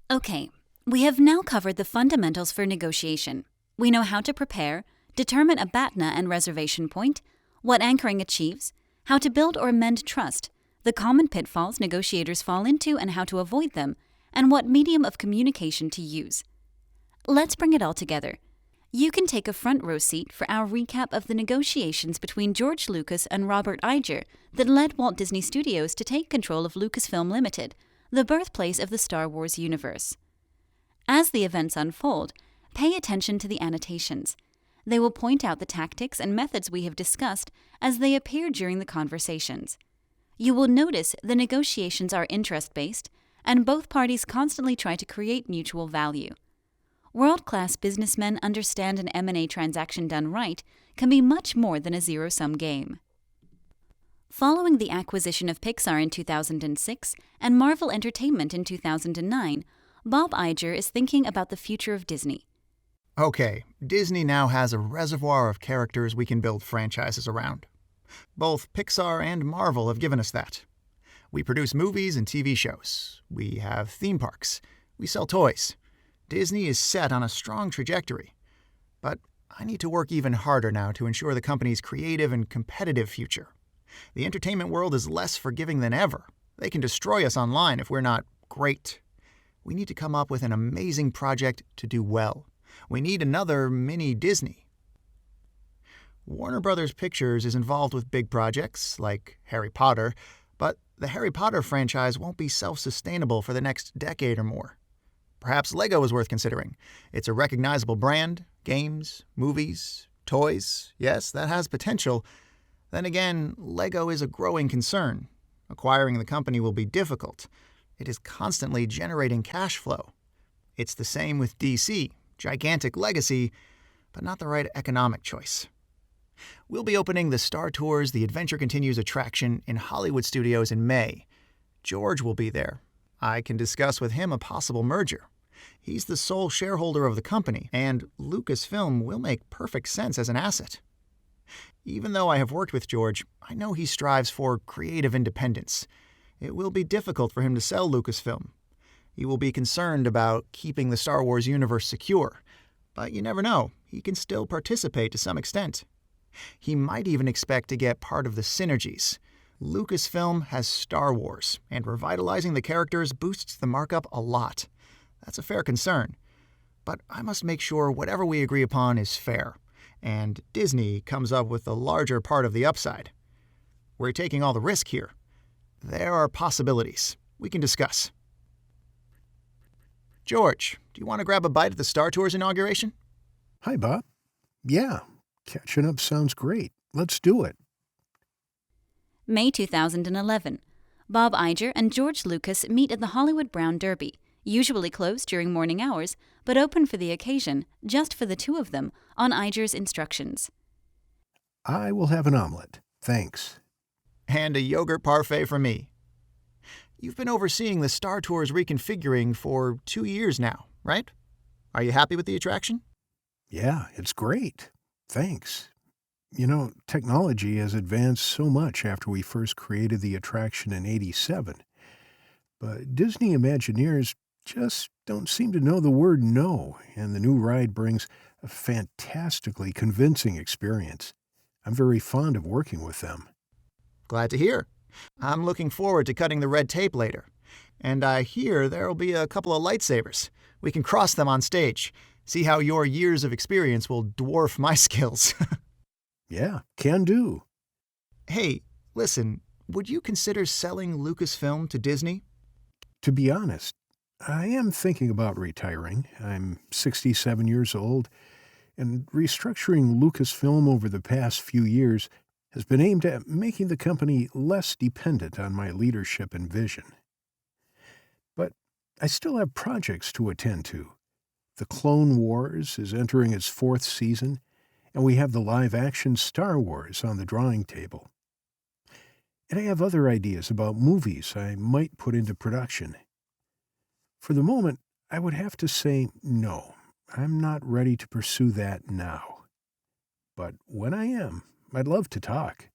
Okay, we have now covered the fundamentals for negotiation. We know how to prepare, determine a BATNA and reservation point, what anchoring achieves, how to build or mend trust, the common pitfalls negotiators fall into and how to avoid them, and what medium of communication to use. Let's bring it all together. You can take a front row seat for our recap of the negotiations between George Lucas and Robert Iger that led Walt Disney Studios to take control of Lucasfilm Limited, the birthplace of the Star Wars universe. As the events unfold, pay attention to the annotations. They will point out the tactics and methods we have discussed as they appear during the conversations. You will notice the negotiations are interest-based, and both parties constantly try to create mutual value. World-class businessmen understand an M&A transaction done right can be much more than a zero-sum game. Following the acquisition of Pixar in 2006 and Marvel Entertainment in 2009, Bob Iger is thinking about the future of Disney. Okay, Disney now has a reservoir of characters we can build franchises around. Both Pixar and Marvel have given us that. We produce movies and TV shows. We have theme parks. We sell toys. Disney is set on a strong trajectory. But I need to work even harder now to ensure the company's creative and competitive future. The entertainment world is less forgiving than ever. They can destroy us online if we're not great. We need to come up with an amazing project to do well. We need another mini Disney. Warner Brothers Pictures is involved with big projects like Harry Potter, but the Harry Potter franchise won't be self-sustainable for the next decade or more. Perhaps Lego is worth considering. It's a recognizable brand, games, movies, toys. Yes, that has potential. Then again, Lego is a growing concern. Acquiring the company will be difficult. It is constantly generating cash flow. It's the same with DC. Gigantic legacy, but not the right economic choice. We'll be opening the Star Tours The Adventure Continues attraction in Hollywood Studios in May. George will be there. I can discuss with him a possible merger. He's the sole shareholder of the company, and Lucasfilm will make perfect sense as an asset. Even though I have worked with George, I know he strives for creative independence. It will be difficult for him to sell Lucasfilm. He will be concerned about keeping the Star Wars universe secure, but you never know, he can still participate to some extent. He might even expect to get part of the synergies. Lucasfilm has Star Wars, and revitalizing the characters boosts the markup a lot. That's a fair concern. But I must make sure whatever we agree upon is fair, and Disney comes up with the larger part of the upside. We're taking all the risk here. There are possibilities. We can discuss. George, do you want to grab a bite at the Star Tours inauguration? Hi, Bob. Yeah, catching up sounds great. Let's do it. May 2011. Bob Iger and George Lucas meet at the Hollywood Brown Derby, usually closed during morning hours, but open for the occasion, just for the two of them, on Iger's instructions. I will have an omelet. Thanks. And a yogurt parfait for me. You've been overseeing the Star Tours reconfiguring for 2 years now, right? Are you happy with the attraction? Yeah, it's great. Thanks. You know, technology has advanced so much after we first created the attraction in '87. But Disney Imagineers just don't seem to know the word no, and the new ride brings a fantastically convincing experience. I'm very fond of working with them. Glad to hear. I'm looking forward to cutting the red tape later. And I hear there'll be a couple of lightsabers. We can cross them on stage. See how your years of experience will dwarf my skills. Yeah, can do. Hey, listen, would you consider selling Lucasfilm to Disney? To be honest, I am thinking about retiring. I'm 67 years old, and restructuring Lucasfilm over the past few years has been aimed at making the company less dependent on my leadership and vision. But I still have projects to attend to. The Clone Wars is entering its 4th season, and we have the live-action Star Wars on the drawing table. And I have other ideas about movies I might put into production. For the moment, I would have to say no. I'm not ready to pursue that now. But when I am, I'd love to talk.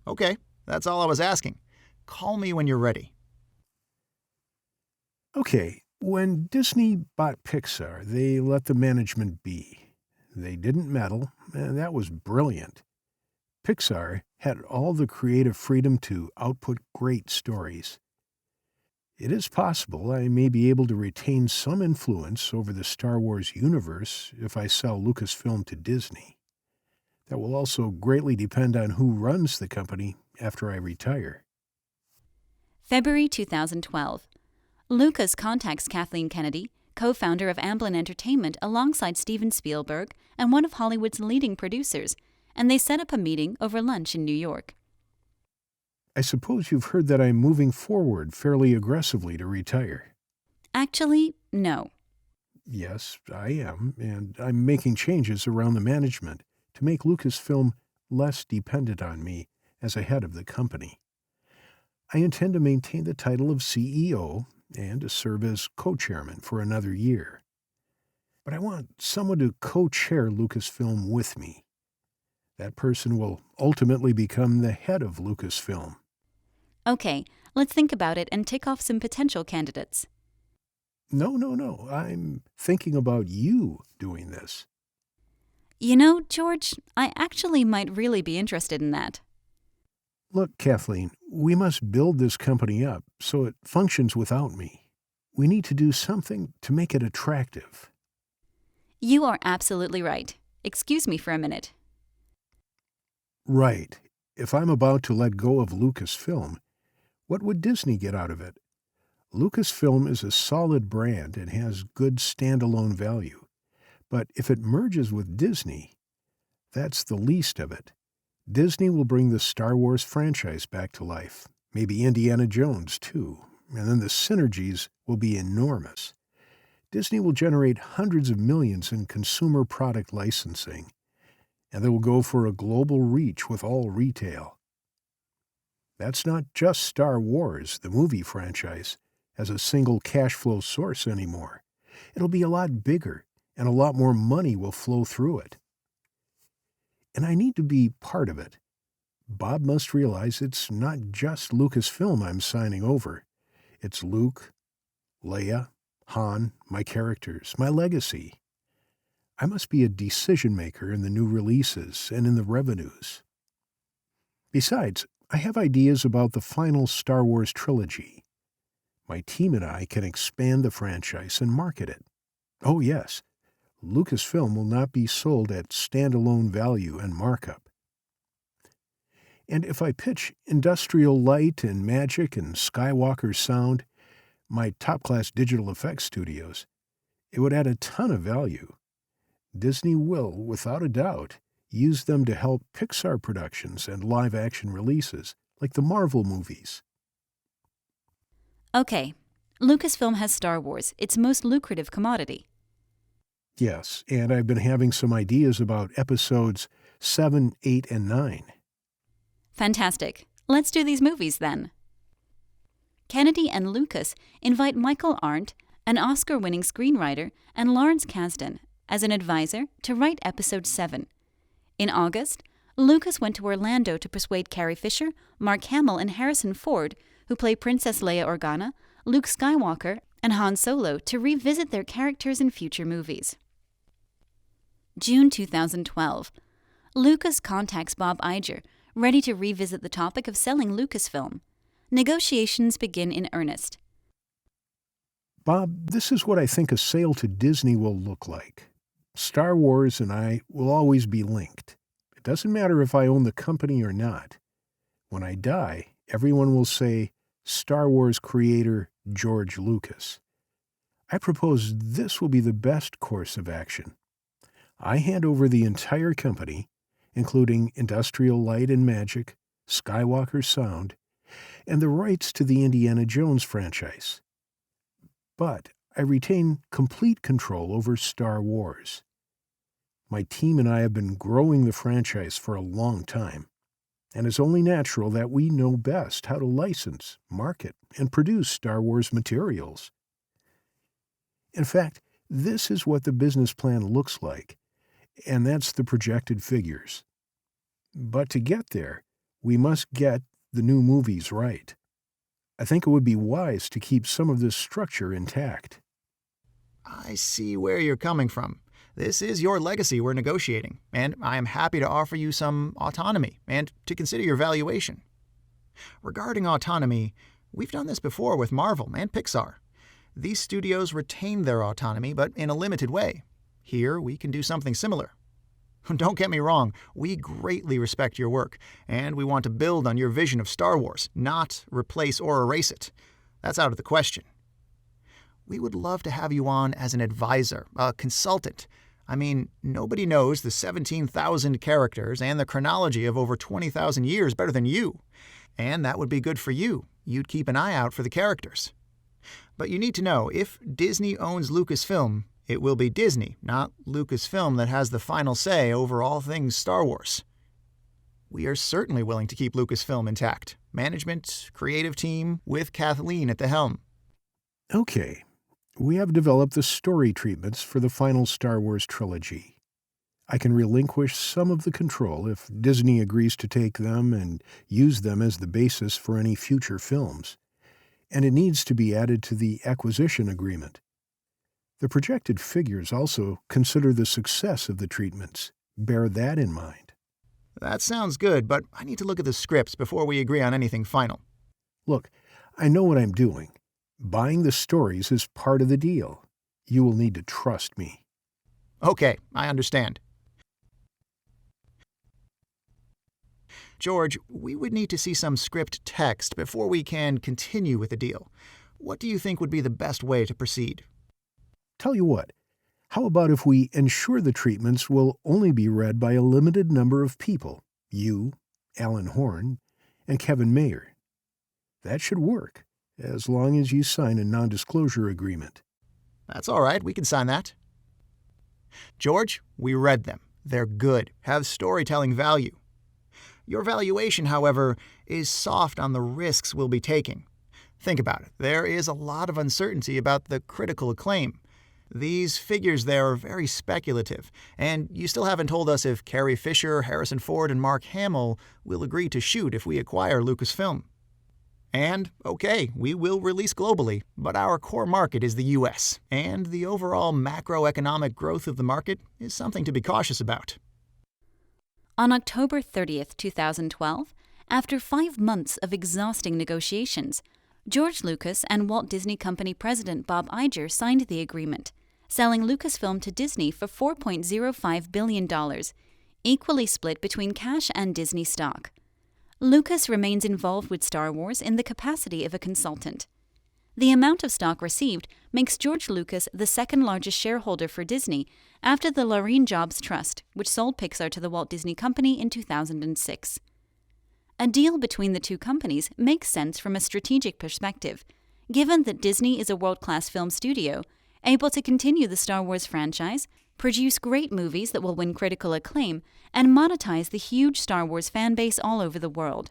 Okay, that's all I was asking. Call me when you're ready. Okay, When Disney bought Pixar, they let the management be. They didn't meddle, and that was brilliant. Pixar had all the creative freedom to output great stories. It is possible I may be able to retain some influence over the Star Wars universe if I sell Lucasfilm to Disney. That will also greatly depend on who runs the company after I retire. February 2012. Lucas contacts Kathleen Kennedy, co-founder of Amblin Entertainment, alongside Steven Spielberg and one of Hollywood's leading producers, and they set up a meeting over lunch in New York. I suppose you've heard that I'm moving forward fairly aggressively to retire. Actually, no. Yes, I am, and I'm making changes around the management to make Lucasfilm less dependent on me as a head of the company. I intend to maintain the title of CEO and to serve as co-chairman for another year. But I want someone to co-chair Lucasfilm with me. That person will ultimately become the head of Lucasfilm. Okay, let's think about it and tick off some potential candidates. No. I'm thinking about you doing this. You know, George, I actually might really be interested in that. Look, Kathleen, we must build this company up so it functions without me. We need to do something to make it attractive. You are absolutely right. Excuse me for a minute. Right. If I'm about to let go of Lucasfilm, what would Disney get out of it? Lucasfilm is a solid brand and has good standalone value. But if it merges with Disney, that's the least of it. Disney will bring the Star Wars franchise back to life, maybe Indiana Jones too, and then the synergies will be enormous. Disney will generate hundreds of millions in consumer product licensing, and they will go for a global reach with all retail. That's not just Star Wars, the movie franchise, as a single cash flow source anymore. It'll be a lot bigger, and a lot more money will flow through it. And I need to be part of it. Bob must realize it's not just Lucasfilm I'm signing over. It's Luke, Leia, Han, my characters, my legacy. I must be a decision maker in the new releases and in the revenues. Besides, I have ideas about the final Star Wars trilogy. My team and I can expand the franchise and market it. Oh yes, Lucasfilm will not be sold at standalone value and markup. And if I pitch Industrial Light and Magic and Skywalker Sound, my top-class digital effects studios, it would add a ton of value. Disney will, without a doubt, use them to help Pixar productions and live-action releases, like the Marvel movies. Okay, Lucasfilm has Star Wars, its most lucrative commodity. Yes, and I've been having some ideas about episodes 7, 8, and 9. Fantastic. Let's do these movies then. Kennedy and Lucas invite Michael Arndt, an Oscar-winning screenwriter, and Lawrence Kasdan as an advisor to write Episode 7. In August, Lucas went to Orlando to persuade Carrie Fisher, Mark Hamill, and Harrison Ford, who play Princess Leia Organa, Luke Skywalker, and Han Solo, to revisit their characters in future movies. June 2012. Lucas contacts Bob Iger, ready to revisit the topic of selling Lucasfilm. Negotiations begin in earnest. Bob, this is what I think a sale to Disney will look like. Star Wars and I will always be linked. It doesn't matter if I own the company or not. When I die, everyone will say, Star Wars creator George Lucas. I propose this will be the best course of action. I hand over the entire company, including Industrial Light and Magic, Skywalker Sound, and the rights to the Indiana Jones franchise. But I retain complete control over Star Wars. My team and I have been growing the franchise for a long time, and it's only natural that we know best how to license, market, and produce Star Wars materials. In fact, this is what the business plan looks like, and that's the projected figures. But to get there, we must get the new movies right. I think it would be wise to keep some of this structure intact. I see where you're coming from. This is your legacy we're negotiating, and I am happy to offer you some autonomy and to consider your valuation. Regarding autonomy, we've done this before with Marvel and Pixar. These studios retain their autonomy, but in a limited way. Here, we can do something similar. Don't get me wrong, we greatly respect your work, and we want to build on your vision of Star Wars, not replace or erase it. That's out of the question. We would love to have you on as an advisor, a consultant. I mean, nobody knows the 17,000 characters and the chronology of over 20,000 years better than you. And that would be good for you. You'd keep an eye out for the characters. But you need to know, if Disney owns Lucasfilm, it will be Disney, not Lucasfilm, that has the final say over all things Star Wars. We are certainly willing to keep Lucasfilm intact. Management, creative team, with Kathleen at the helm. Okay. We have developed the story treatments for the final Star Wars trilogy. I can relinquish some of the control if Disney agrees to take them and use them as the basis for any future films. And it needs to be added to the acquisition agreement. The projected figures also consider the success of the treatments. Bear that in mind. That sounds good, but I need to look at the scripts before we agree on anything final. Look, I know what I'm doing. Buying the stories is part of the deal. You will need to trust me. Okay, I understand. George, we would need to see some script text before we can continue with the deal. What do you think would be the best way to proceed? Tell you what, how about if we ensure the treatments will only be read by a limited number of people? You, Alan Horn, and Kevin Mayer. That should work, as long as you sign a non-disclosure agreement. That's all right, we can sign that. George, we read them. They're good, have storytelling value. Your valuation, however, is soft on the risks we'll be taking. Think about it. There is a lot of uncertainty about the critical acclaim. These figures there are very speculative, and you still haven't told us if Carrie Fisher, Harrison Ford, and Mark Hamill will agree to shoot if we acquire Lucasfilm. And, okay, we will release globally, but our core market is the US, and the overall macroeconomic growth of the market is something to be cautious about. On October 30th, 2012, after 5 months of exhausting negotiations, George Lucas and Walt Disney Company President Bob Iger signed the agreement, selling Lucasfilm to Disney for $4.05 billion, equally split between cash and Disney stock. Lucas remains involved with Star Wars in the capacity of a consultant. The amount of stock received makes George Lucas the second-largest shareholder for Disney after the Laurene Jobs Trust, which sold Pixar to the Walt Disney Company in 2006. A deal between the two companies makes sense from a strategic perspective, given that Disney is a world-class film studio, able to continue the Star Wars franchise, produce great movies that will win critical acclaim, and monetize the huge Star Wars fanbase all over the world.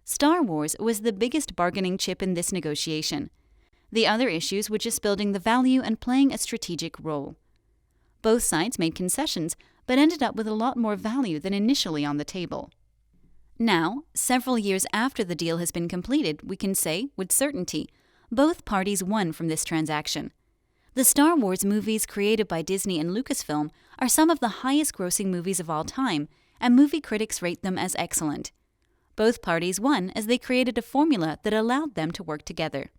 Star Wars was the biggest bargaining chip in this negotiation. The other issues were just building the value and playing a strategic role. Both sides made concessions, but ended up with a lot more value than initially on the table. Now, several years after the deal has been completed, we can say, with certainty, both parties won from this transaction. The Star Wars movies created by Disney and Lucasfilm are some of the highest-grossing movies of all time, and movie critics rate them as excellent. Both parties won as they created a formula that allowed them to work together.